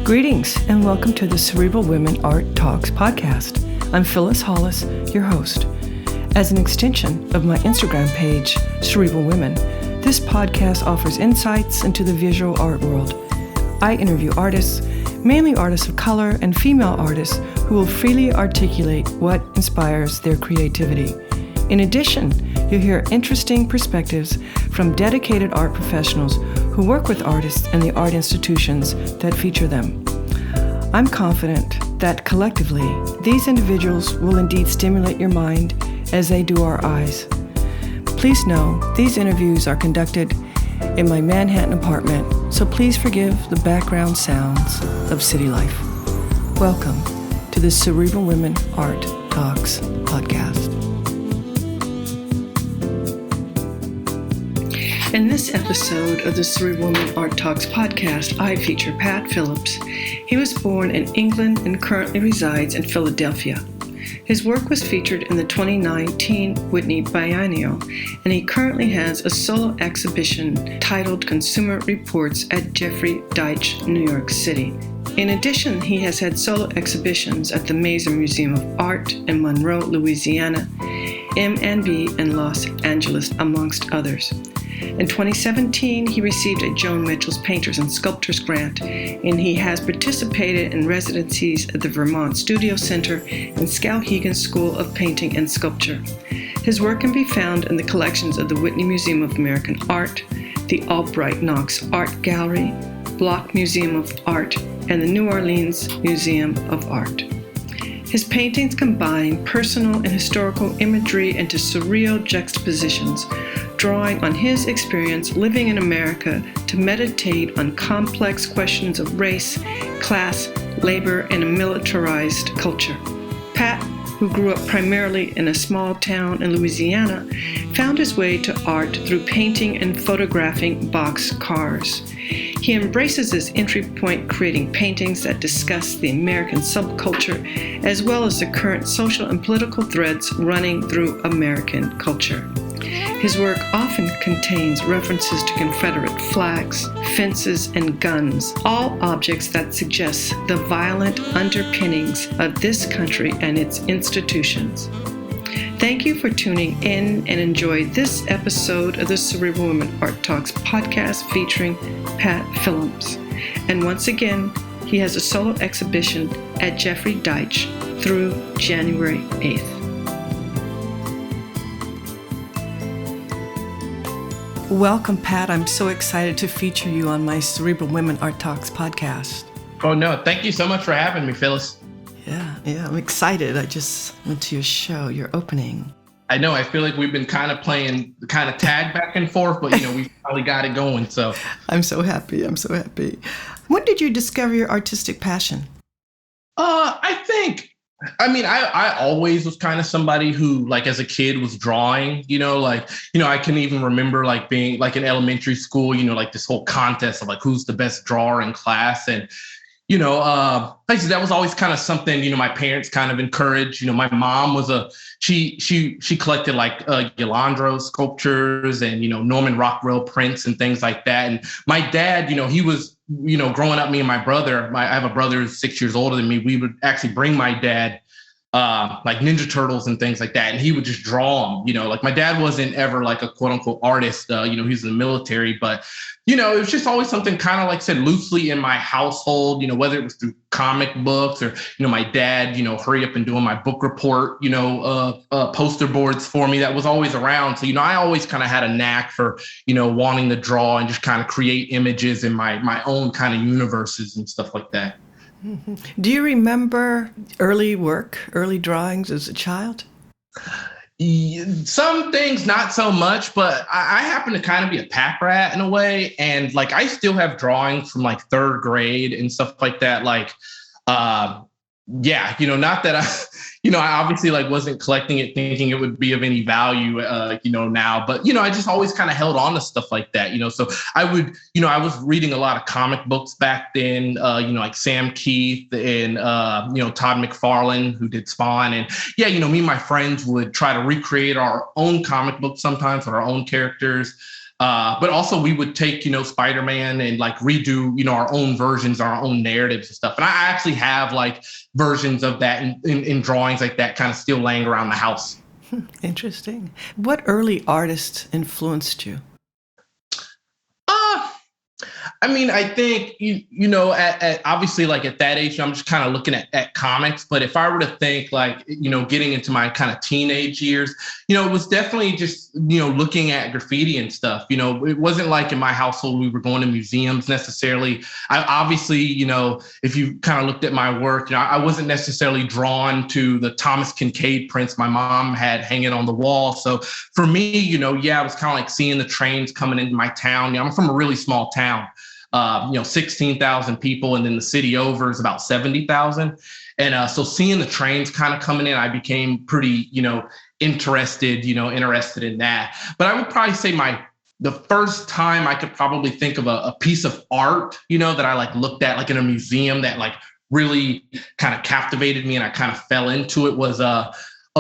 Greetings and welcome to the Cerebral Women Art Talks podcast. I'm Phyllis Hollis, your host. As an extension of my Instagram page, Cerebral Women, this podcast offers insights into the visual art world. I interview artists, mainly artists of color and female artists who will freely articulate what inspires their creativity. In addition, you'll hear interesting perspectives from dedicated art professionals who work with artists and the art institutions that feature them. I'm confident that collectively, these individuals will indeed stimulate your mind as they do our eyes. Please know these interviews are conducted in my Manhattan apartment, so please forgive the background sounds of city life. Welcome to the Cerebral Women Art Talks podcast. In this episode of the Cerebral Women Art Talks podcast, I feature Pat Phillips. He was born in England and currently resides in Philadelphia. His work was featured in the 2019 Whitney Biennial, and he currently has a solo exhibition titled Consumer Reports at Jeffrey Deitch, New York City. In addition, he has had solo exhibitions at the Masur Museum of Art in Monroe, Louisiana, M&B in Los Angeles, amongst others. In 2017, he received a Joan Mitchell's Painters and Sculptors grant, and he has participated in residencies at the Vermont Studio Center and Skowhegan School of Painting and Sculpture. His work can be found in the collections of the Whitney Museum of American Art, the Albright-Knox Art Gallery, Block Museum of Art, and the New Orleans Museum of Art. His paintings combine personal and historical imagery into surreal juxtapositions, drawing on his experience living in America to meditate on complex questions of race, class, labor, and a militarized culture. Pat, who grew up primarily in a small town in Louisiana, found his way to art through painting and photographing box cars. He embraces this entry point, creating paintings that discuss the American subculture as well as the current social and political threads running through American culture. His work often contains references to Confederate flags, fences, and guns, all objects that suggest the violent underpinnings of this country and its institutions. Thank you for tuning in and enjoy this episode of the Cerebral Women Art Talks podcast featuring Pat Phillips. And once again, he has a solo exhibition at Jeffrey Deitch through January 8th. Welcome, Pat. I'm so excited to feature you on my Cerebral Women Art Talks podcast. Oh, no. Thank you so much for having me, Phyllis. Yeah, I'm excited. I just went to your show, your opening. I know. I feel like we've been kind of playing kind of tag back and forth, but, we finally got it going. So I'm so happy. When did you discover your artistic passion? I always was kind of somebody who, like, as a kid was drawing, I can even remember, like, being, like, in elementary school, like, this whole contest of, like, who's the best drawer in class. And, that was always kind of something, my parents kind of encouraged. My mom was she collected, like, Yolanda sculptures and, Norman Rockwell prints and things like that. And my dad, he was, growing up, me and my brother, I have a brother who's 6 years older than me. We would actually bring my dad like Ninja Turtles and things like that. And he would just draw them, like my dad wasn't ever like a quote unquote artist, he was in the military, but, it was just always something kind of like said loosely in my household, whether it was through comic books or, my dad, hurry up and doing my book report, poster boards for me. That was always around. So, I always kind of had a knack for, wanting to draw and just kind of create images in my own kind of universes and stuff like that. Mm-hmm. Do you remember early drawings as a child? Some things, not so much, but I happen to kind of be a pack rat in a way. And like, I still have drawings from like third grade and stuff like that. Like, not that I obviously like wasn't collecting it thinking it would be of any value, now, but, I just always kind of held on to stuff like that, so I would, I was reading a lot of comic books back then, like Sam Keith and, Todd McFarlane, who did Spawn. And me and my friends would try to recreate our own comic books sometimes with our own characters. But also we would take, Spider-Man and like redo, our own versions, our own narratives and stuff. And I actually have like versions of that in drawings like that kind of still laying around the house. Interesting. What early artists influenced you? I think, at obviously like at that age, I'm just kind of looking at comics. But if I were to think like, getting into my kind of teenage years, it was definitely just, looking at graffiti and stuff. It wasn't like in my household, we were going to museums necessarily. I obviously, if you kind of looked at my work, I wasn't necessarily drawn to the Thomas Kincaid prints my mom had hanging on the wall. So for me, I was kind of like seeing the trains coming into my town. I'm from a really small town. 16,000 people, and then the city over is about 70,000. And so seeing the trains kind of coming in, I became pretty, interested in that. But I would probably say the first time I could probably think of a piece of art, that I like looked at like in a museum that like really kind of captivated me and I kind of fell into it was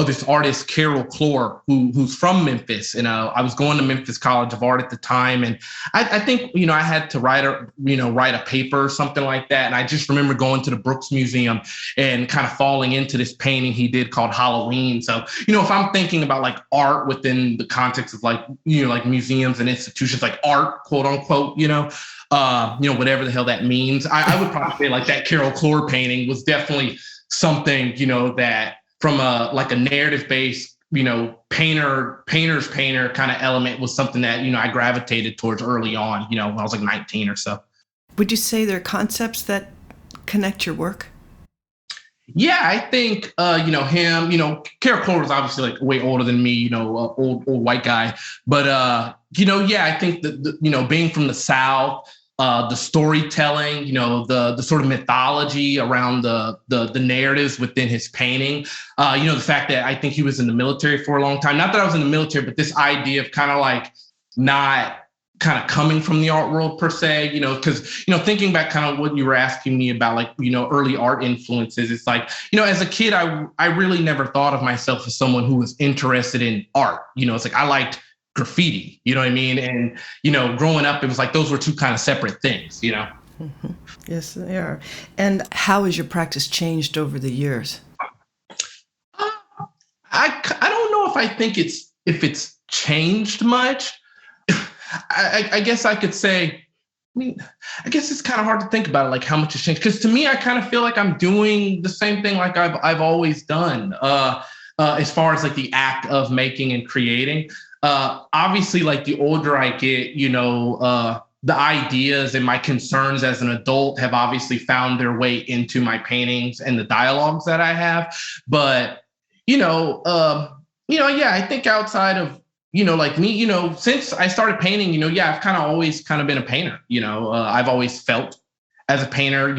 this artist, Carol Clore, who's from Memphis. And I was going to Memphis College of Art at the time. And I think, I had to write a paper or something like that. And I just remember going to the Brooks Museum and kind of falling into this painting he did called Halloween. So, if I'm thinking about like art within the context of like, like museums and institutions, like art, quote unquote, whatever the hell that means, I would probably say like that Carol Clore painting was definitely something, that from a narrative-based, painter's painter kind of element was something that, I gravitated towards early on, when I was like 19 or so. Would you say there are concepts that connect your work? Yeah, I think, him, Carol Clore was obviously like way older than me, old white guy. But, I think that, being from the South, the storytelling, the sort of mythology around the narratives within his painting, the fact that I think he was in the military for a long time. Not that I was in the military, but this idea of kind of like not kind of coming from the art world per se, because, thinking back kind of what you were asking me about, like, early art influences, it's like, as a kid, I really never thought of myself as someone who was interested in art. It's like I liked graffiti, you know what I mean? And, growing up, it was like those were two kind of separate things, Mm-hmm. Yes, they are. And how has your practice changed over the years? I don't know if I think it's changed much. I guess I could say, I guess it's kind of hard to think about it, like how much has changed. Because to me, I kind of feel like I'm doing the same thing like I've always done, as far as like the act of making and creating. Obviously, like the older I get, the ideas and my concerns as an adult have obviously found their way into my paintings and the dialogues that I have. But, I think outside of, like me, since I started painting, I've kind of always kind of been a painter. I've always felt as a painter,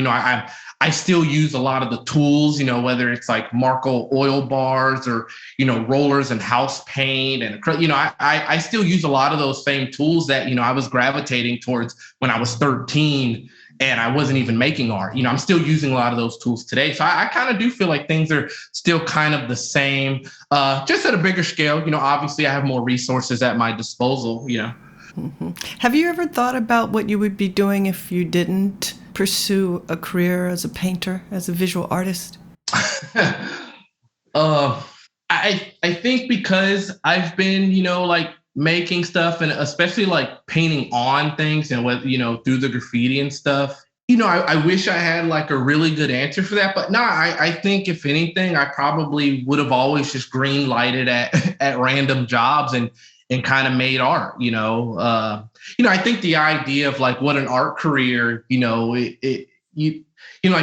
I still use a lot of the tools, whether it's like Marco oil bars or, rollers and house paint. And, I still use a lot of those same tools that, I was gravitating towards when I was 13 and I wasn't even making art. I'm still using a lot of those tools today. So I kind of do feel like things are still kind of the same, just at a bigger scale. Obviously I have more resources at my disposal, Mm-hmm. Have you ever thought about what you would be doing if you didn't pursue a career as a painter, as a visual artist? I think because I've been, like making stuff and especially like painting on things and what, through the graffiti and stuff, I wish I had like a really good answer for that. But no, I think if anything, I probably would have always just green lighted at random jobs and kind of made art, I think the idea of like what an art career, like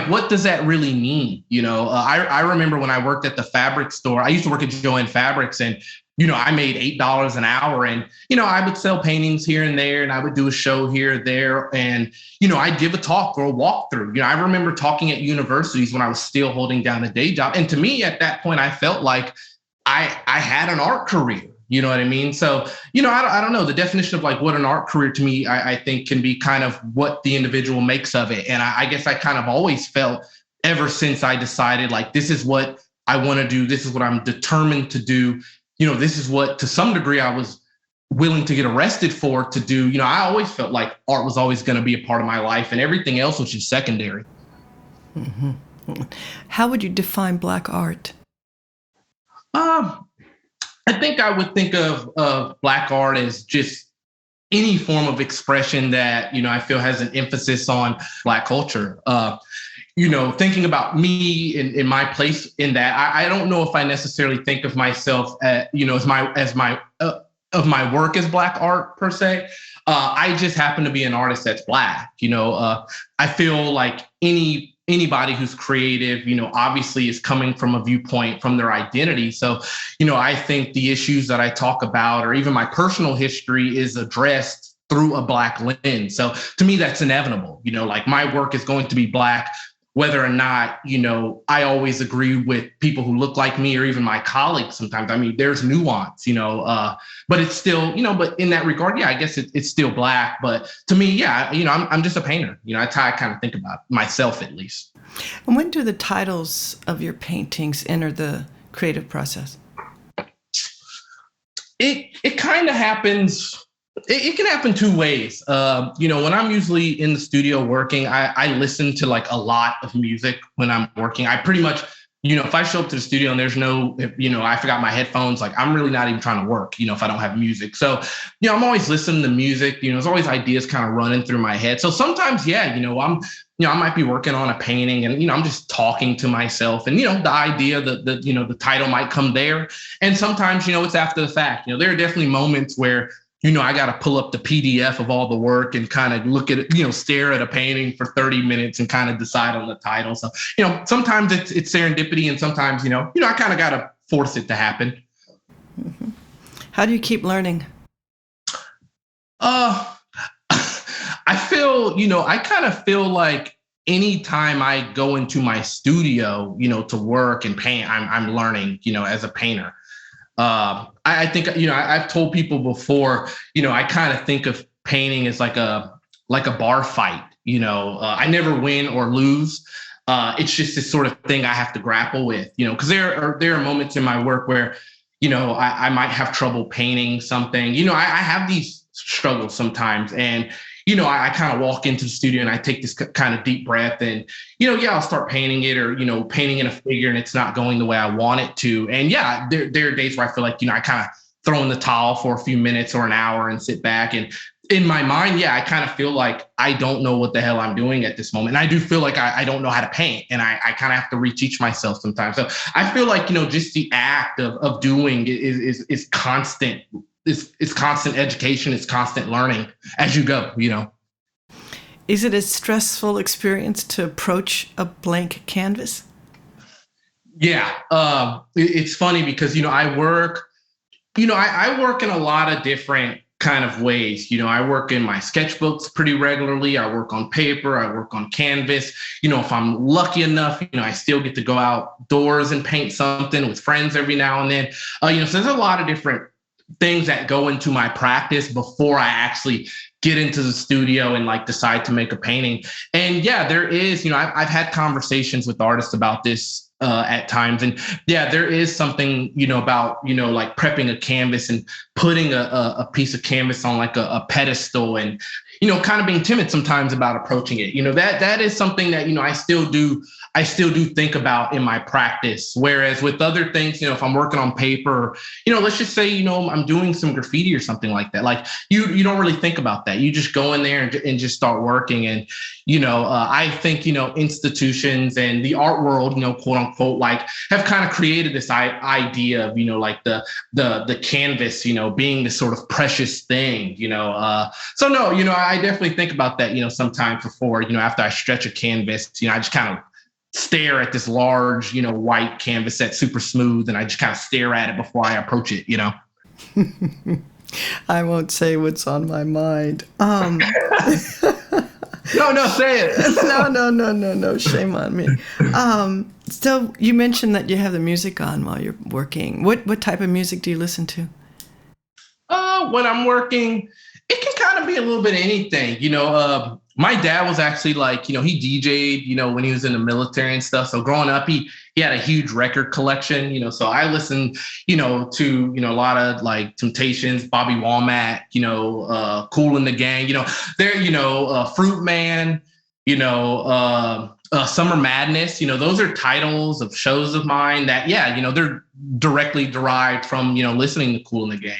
what does that really mean? I remember when I worked at the fabric store, I used to work at Joan Fabrics and, I made $8 an hour and, I would sell paintings here and there and I would do a show here or there. And, I'd give a talk or a walkthrough. I remember talking at universities when I was still holding down a day job. And to me at that point, I felt like I had an art career. You know what I mean? So, I don't know. The definition of like what an art career to me, I think can be kind of what the individual makes of it. And I guess I kind of always felt ever since I decided like, this is what I want to do. This is what I'm determined to do. This is what to some degree I was willing to get arrested for to do, I always felt like art was always going to be a part of my life and everything else was just secondary. Mm-hmm. How would you define Black art? I think I would think of Black art as just any form of expression that, I feel has an emphasis on Black culture. Thinking about me in my place in that, I don't know if I necessarily think of myself as my work as Black art per se. I just happen to be an artist that's Black. I feel like anybody who's creative, obviously is coming from a viewpoint from their identity. So, I think the issues that I talk about, or even my personal history, is addressed through a Black lens. So to me, that's inevitable. Like my work is going to be Black, whether or not, I always agree with people who look like me or even my colleagues sometimes. I mean, there's nuance, but it's still, but in that regard, yeah, I guess it's still Black. But to me, yeah, I'm just a painter. That's how I kind of think about myself, at least. And when do the titles of your paintings enter the creative process? It kind of happens. It can happen two ways. When I'm usually in the studio working, I listen to like a lot of music when I'm working. I pretty much, if I show up to the studio and there's I forgot my headphones, like I'm really not even trying to work, if I don't have music. So, I'm always listening to music, there's always ideas kind of running through my head. So sometimes, yeah, I might be working on a painting and, I'm just talking to myself and, the idea that the title might come there. And sometimes, it's after the fact. There are definitely moments where, I got to pull up the PDF of all the work and kind of look at it, stare at a painting for 30 minutes and kind of decide on the title. So, sometimes it's serendipity and sometimes, I kind of got to force it to happen. Mm-hmm. How do you keep learning? I kind of feel like anytime I go into my studio, to work and paint, I'm learning, as a painter. I think, I've told people before, I kind of think of painting as like a bar fight. I never win or lose. It's just this sort of thing I have to grapple with, because there are moments in my work where, I might have trouble painting something. I have these struggles sometimes, and I kind of walk into the studio and I take this kind of deep breath and, I'll start painting it or, painting in a figure and it's not going the way I want it to. And yeah, there are days where I feel like, I kind of throw in the towel for a few minutes or an hour and sit back. And in my mind, yeah, I kind of feel like I don't know what the hell I'm doing at this moment. And I do feel like I don't know how to paint and I kind of have to reteach myself sometimes. So I feel like, just the act of doing is constant. It's constant education. It's constant learning as you go, Is it a stressful experience to approach a blank canvas? Yeah. It's funny because, I work, I work in a lot of different kind of ways. I work in my sketchbooks pretty regularly. I work on paper. I work on canvas. If I'm lucky enough, I still get to go outdoors and paint something with friends every now and then. So there's a lot of different things that go into my practice before I actually get into the studio and like decide to make a painting. And yeah, there is, I've had conversations with artists about this at times. And yeah, there is something, about, like prepping a canvas and putting a piece of canvas on like a pedestal and, kind of being timid sometimes about approaching it. That is something that, I still do think about in my practice. Whereas with other things, if I'm working on paper, let's just say, I'm doing some graffiti or something like that. Like you don't really think about that. You just go in there and just start working. And, I think, institutions and the art world, quote unquote, like have kind of created this idea of, like the canvas, being this sort of precious thing, so no, I definitely think about that, sometimes before, after I stretch a canvas, I just kind of stare at this large, white canvas that's super smooth. And I just kind of stare at it before I approach it, I won't say what's on my mind. No, say it. No. Shame on me. So you mentioned that you have the music on while you're working. What type of music do you listen to? When I'm working, It can kind of be a little bit of anything, my dad was actually like, he DJ'd, when he was in the military and stuff. So growing up, he had a huge record collection, so I listened, to, a lot of like Temptations, Bobby Womack, Kool and the Gang, Fruit Man, Summer Madness, those are titles of shows of mine that, they're directly derived from, listening to Kool and the Gang,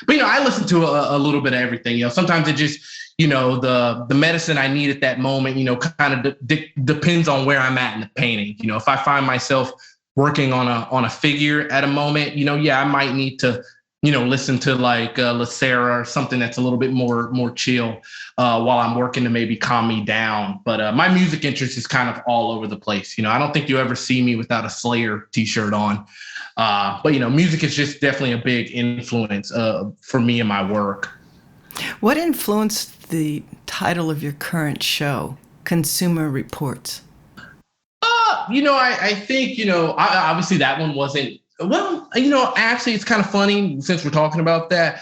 but, I listen to a little bit of everything, sometimes it just, the medicine I need at that moment, kind of depends on where I'm at in the painting. If I find myself working on a figure at a moment, I might need to, listen to like La Serra or something that's a little bit more chill while I'm working to maybe calm me down. But my music interest is kind of all over the place. I don't think you ever see me without a Slayer t-shirt on. But, music is just definitely a big influence for me in my work. What influenced the title of your current show, Consumer Reports? I think, obviously that one wasn't, well, actually it's kind of funny since we're talking about that.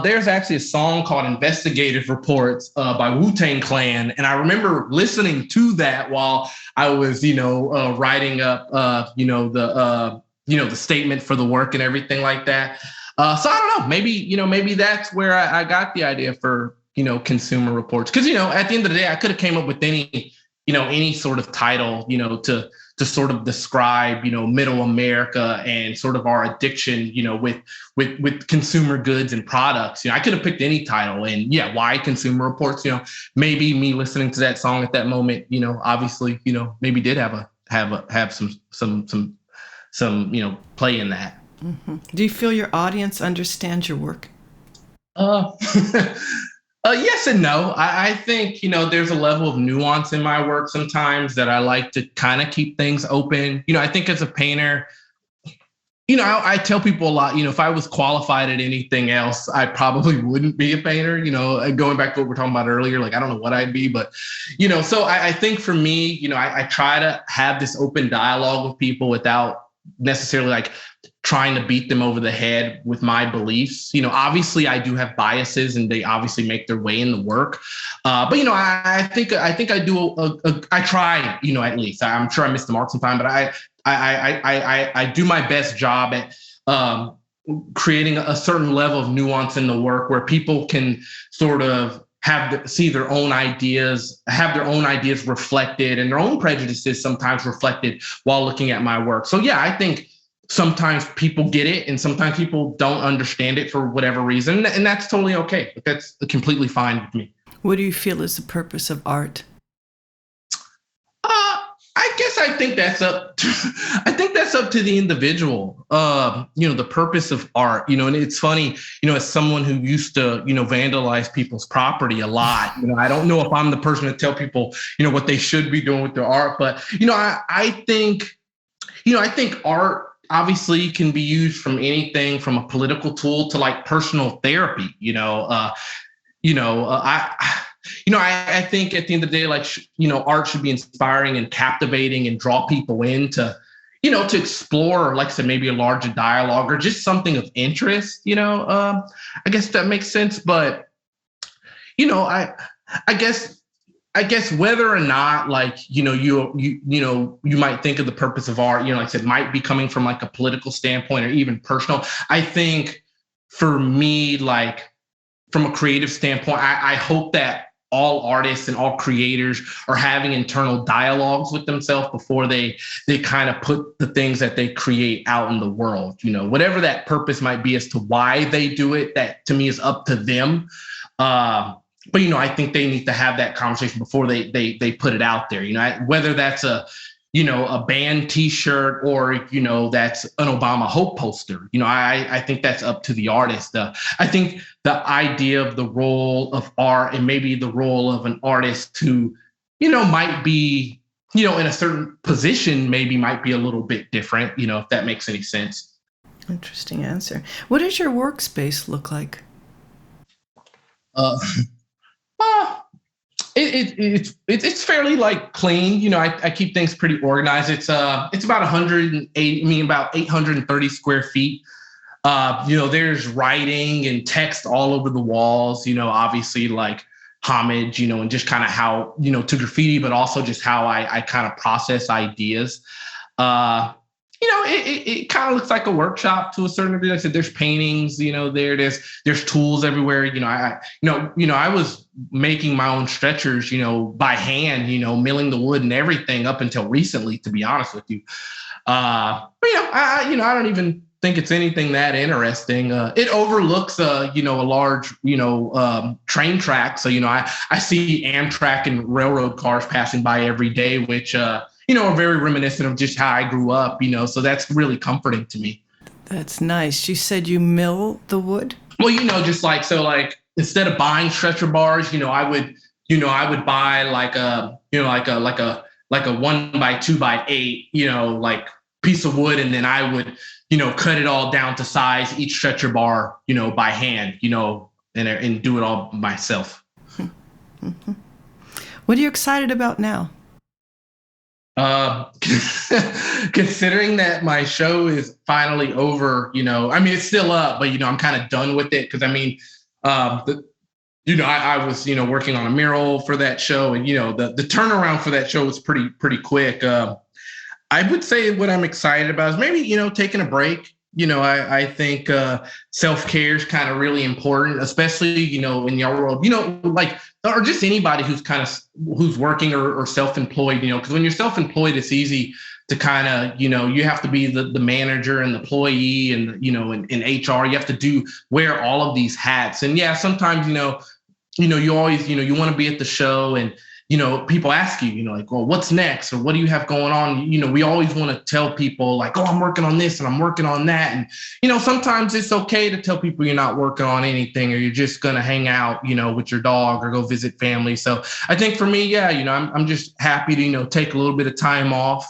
There's actually a song called Investigative Reports by Wu-Tang Clan. And I remember listening to that while I was, writing up, the statement for the work and everything like that. So I don't know, maybe that's where I got the idea for, Consumer Reports. Because, at the end of the day, I could have came up with any sort of title, to sort of describe, middle America and sort of our addiction, with consumer goods and products. I could have picked any title, and why Consumer Reports? Maybe me listening to that song at that moment, obviously, maybe did have some play in that. Mm-hmm. Do you feel your audience understands your work? Yes and no. I think, there's a level of nuance in my work sometimes that I like to kind of keep things open. I think as a painter, I tell people a lot, if I was qualified at anything else, I probably wouldn't be a painter, going back to what we're talking about earlier, like, I don't know what I'd be, but, so I think for me, I try to have this open dialogue with people without necessarily like trying to beat them over the head with my beliefs. Obviously I do have biases and they obviously make their way in the work. But, I think I do, I try, at least. I'm sure I missed the mark sometime, but I do my best job at creating a certain level of nuance in the work where people can sort of see their own ideas, have their own ideas reflected and their own prejudices sometimes reflected while looking at my work. So I think sometimes people get it and sometimes people don't understand it for whatever reason. And that's totally okay. That's completely fine with me. What do you feel is the purpose of art? I think that's up to the individual. The purpose of art, and it's funny, as someone who used to, vandalize people's property a lot, I don't know if I'm the person to tell people, what they should be doing with their art, but, I think art obviously can be used from anything from a political tool to like personal therapy, I think at the end of the day, like, art should be inspiring and captivating and draw people in to explore, like I said, maybe a larger dialogue or just something of interest, I guess that makes sense. But, I guess whether or not, like, you might think of the purpose of art, like I said, might be coming from like a political standpoint or even personal. I think for me, like from a creative standpoint, I hope that all artists and all creators are having internal dialogues with themselves before they kind of put the things that they create out in the world, whatever that purpose might be as to why they do it, that to me is up to them. But, I think they need to have that conversation before they put it out there, whether that's a band T-shirt or, that's an Obama Hope poster. I think that's up to the artist. I think the idea of the role of art and maybe the role of an artist who, might be, in a certain position, maybe might be a little bit different, if that makes any sense. Interesting answer. What does your workspace look like? It's fairly like clean. I keep things pretty organized. It's about 830 square feet. There's writing and text all over the walls, obviously like homage, and just kind of how, to graffiti, but also just how I kind of process ideas. It kind of looks like a workshop to a certain degree. Like I said, there's paintings, there's tools everywhere. I was making my own stretchers, by hand, milling the wood and everything up until recently, to be honest with you. I don't even think it's anything that interesting. It overlooks, a large, train track. So, I see Amtrak and railroad cars passing by every day, which, are very reminiscent of just how I grew up, so that's really comforting to me. That's nice. You said you mill the wood? Well, just instead of buying stretcher bars, I would buy like a 1x2x8, piece of wood. And then I would, cut it all down to size, each stretcher bar, by hand, and do it all myself. Mm-hmm. What are you excited about now? Considering that my show is finally over, it's still up, but, I'm kind of done with it. Cause I was, working on a mural for that show, and, the turnaround for that show was pretty quick. I would say what I'm excited about is maybe, taking a break. I think self-care is kind of really important, especially, in your world, or just anybody who's working or self-employed, because when you're self-employed, it's easy to kind of, you have to be the manager and the employee and, in HR, you have to wear all of these hats. And yeah, sometimes, you always, you want to be at the show and, people ask you, like, well, what's next? Or what do you have going on? We always want to tell people like, oh, I'm working on this and I'm working on that. And, sometimes it's okay to tell people you're not working on anything, or you're just going to hang out, with your dog or go visit family. So I think for me, yeah, I'm just happy to, take a little bit of time off.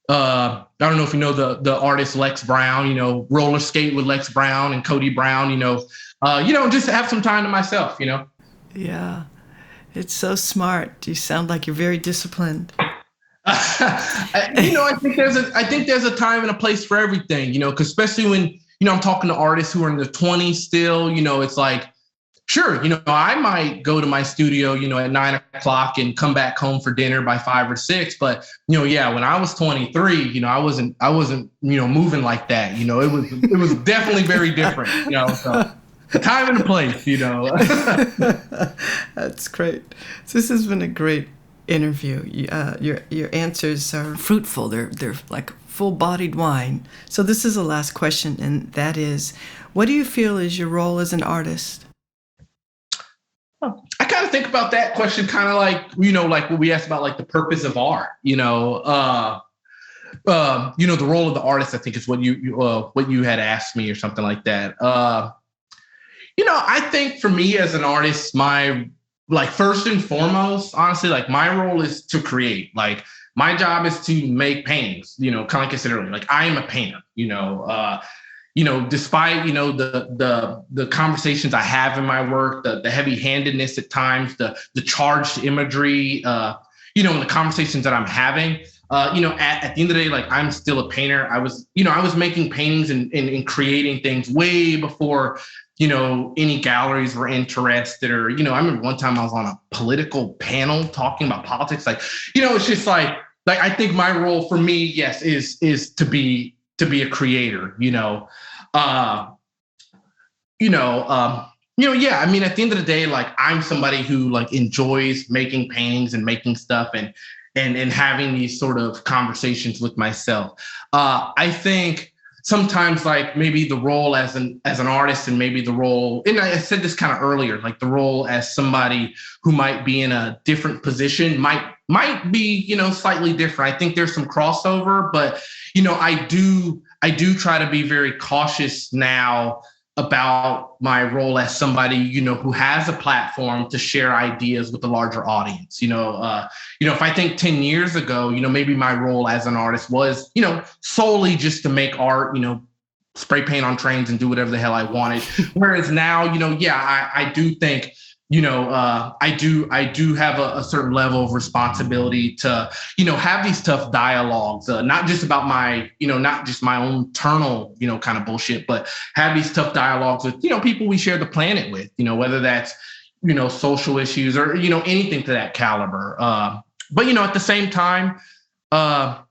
I don't know if you know the artist Lex Brown, roller skate with Lex Brown and Cody Brown, just have some time to myself, Yeah. It's so smart. You sound like you're very disciplined. I think there's a time and a place for everything, because especially when, I'm talking to artists who are in their 20s still, it's like, sure, I might go to my studio, at 9:00 and come back home for dinner by 5 or 6. But, when I was 23, I wasn't, moving like that. It was definitely very different, so. Time and place, That's great. So this has been a great interview. Your answers are fruitful. They're like full-bodied wine. So this is the last question, and that is, what do you feel is your role as an artist? I kind of think about that question kind of like, like what we asked about, like the purpose of art, the role of the artist, I think is what you had asked me or something like that. I think for me as an artist, my, first and foremost, honestly, my role is to create. My job is to make paintings, kind of like I said earlier, I am a painter, despite, the conversations I have in my work, the heavy-handedness at times, the charged imagery, and the conversations that I'm having, at the end of the day, I'm still a painter. I was making paintings and creating things way before, any galleries were interested, or, I remember one time I was on a political panel talking about politics. It's just I think my role for me, yes, is to be a creator, yeah. At the end of the day, I'm somebody who enjoys making paintings and making stuff and having these sort of conversations with myself. I think sometimes maybe the role as an artist, and maybe the role, and I said this kind of earlier, the role as somebody who might be in a different position might be, slightly different. I think there's some crossover, but, I do try to be very cautious now about my role as somebody, who has a platform to share ideas with a larger audience. If I think 10 years ago, maybe my role as an artist was, solely just to make art, spray paint on trains and do whatever the hell I wanted. Whereas now, I do think, I do have a certain level of responsibility to, have these tough dialogues, not just about not just my own internal, kind of bullshit, but have these tough dialogues with, people we share the planet with, whether that's, social issues or, anything to that caliber. But, at the same time, I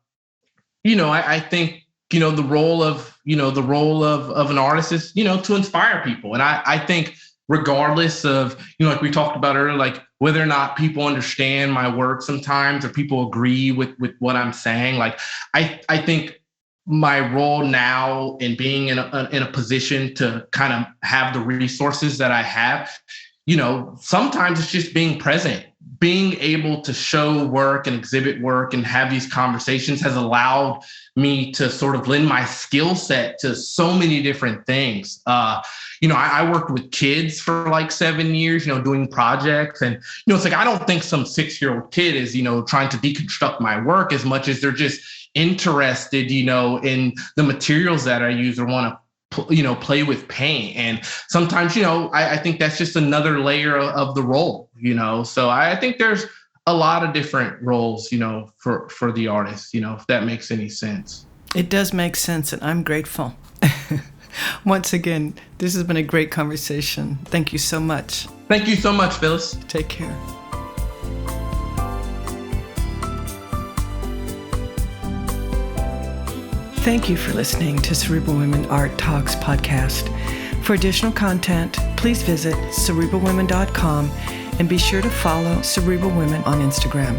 think, the role of an artist is, to inspire people. And I think, regardless of, like we talked about earlier, like whether or not people understand my work sometimes or people agree with what I'm saying, like I think my role now in being in a position to kind of have the resources that I have, sometimes it's just being present. Being able to show work and exhibit work and have these conversations has allowed me to sort of lend my skill set to so many different things. I worked with kids for like 7 years, doing projects. And, it's like, I don't think some 6-year-old kid is, trying to deconstruct my work as much as they're just interested, in the materials that I use or want to play with paint. And sometimes, I think that's just another layer of the role, so I think there's a lot of different roles, for the artist, if that makes any sense. It does make sense, and I'm grateful. Once again, this has been a great conversation. Thank you so much. Thank you so much, Phyllis. Take care. Thank you for listening to Cerebral Women Art Talks podcast. For additional content, please visit cerebralwomen.com and be sure to follow Cerebral Women on Instagram.